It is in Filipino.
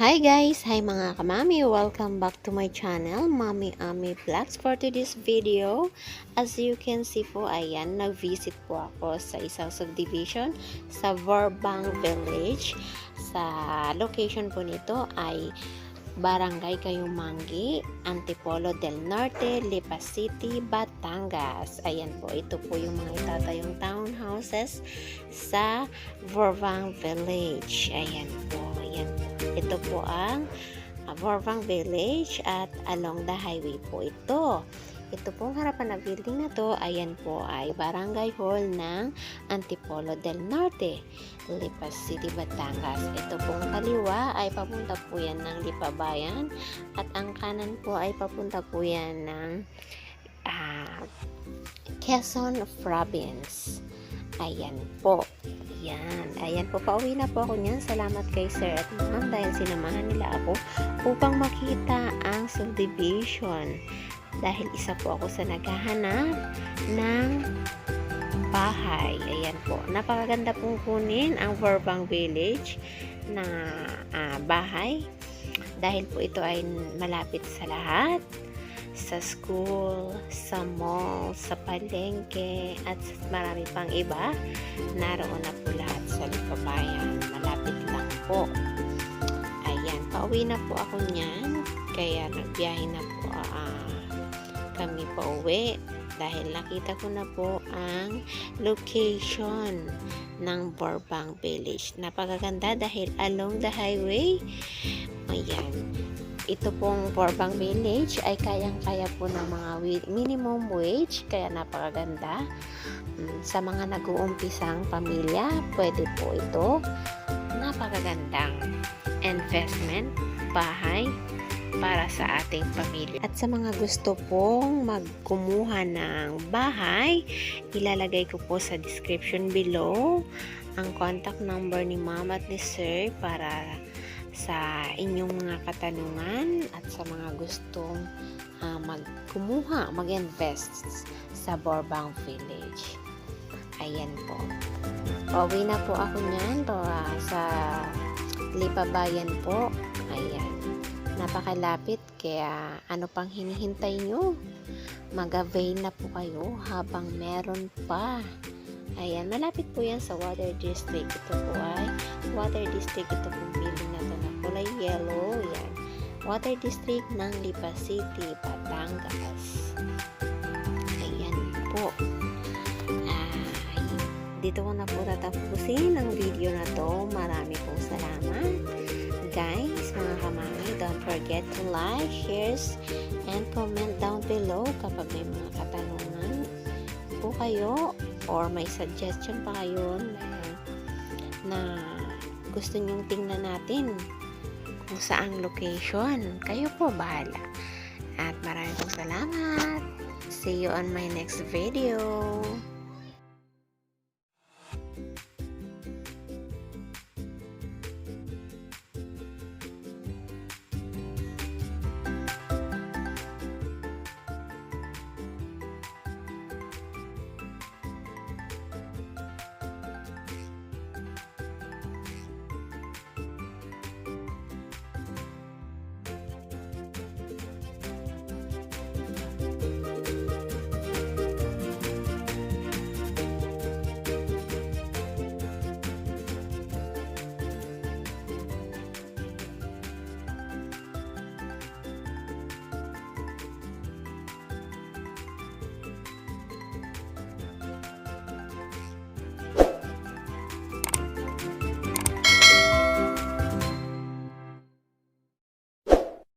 Hi guys! Hi mga kamami! Welcome back to my channel, Mami Ami Vlogs. For today's video, as you can see po, ayan, nag-visit po ako sa isang subdivision sa Vorbang Village. Sa location po nito ay Barangay Kayumanggi, Antipolo del Norte, Lipa City, Batangas. Ayan po, ito po yung mga itatayong townhouses sa Vorbang Village. Ayan po, ayan po. Ito po ang Vorbang Village at along the highway po ito. Ito pong harapan na building na to, ayan po ay Barangay Hall ng Antipolo del Norte, Lipa City, Batangas. Ito pong kaliwa ay papunta po yan ng Lipa Bayan at ang kanan po ay papunta po yan ng Quezon Province. Ayan po. Ayan po, pauwi na po ako niyan. Salamat kay Sir at Ma'am dahil sinamahan nila ako upang makita ang subdivision. Dahil isa po ako sa naghahanap ng bahay. Ayan po. Napakaganda pong kunin ang Vorbang Village na bahay. Dahil po ito ay malapit sa lahat. Sa school, sa mall, sa palengke, at marami pang iba. Naroon na po lahat sa Lipabayan. Malapit lang po. Ayan, pauwi na po ako niyan. Kaya nagbiyahe na po kami pauwi. Dahil nakita ko na po ang location ng Vorbang Village. Napakaganda dahil along the highway. Ayan. Ito pong Vorbang Village ay kayang-kaya po ng mga minimum wage, kaya napakaganda. Sa mga nag-uumpisang pamilya, pwede po ito. Napakagandang investment, bahay para sa ating pamilya. At sa mga gusto pong magkumuha ng bahay, ilalagay ko po sa description below ang contact number ni Ma'am at ni Sir para sa inyong mga katanungan at sa mga gustong magkumuha, mag-invest sa Vorbang Village. Ayan po. Pauwi na po ako niyan sa Lipa Bayan po. Ayan. Napakalapit kaya ano pang hinihintay nyo? Mag-avail na po kayo habang meron pa. Ayan, malapit po yan sa Water District. Ito po ay Water District. Ito po building na ito na kulay yellow. Yan. Water District ng Lipa City, Batangas. Ayan po. Dito ko na po tatapusin ang video na to. Marami pong salamat. Guys, mga kamami, don't forget to like, share, and comment down below kapag may mga katanungan po kayo or may suggestion pa kayo na gusto nyong tingnan natin kung saang location. Kayo po bahala. At maraming salamat. See you on my next video.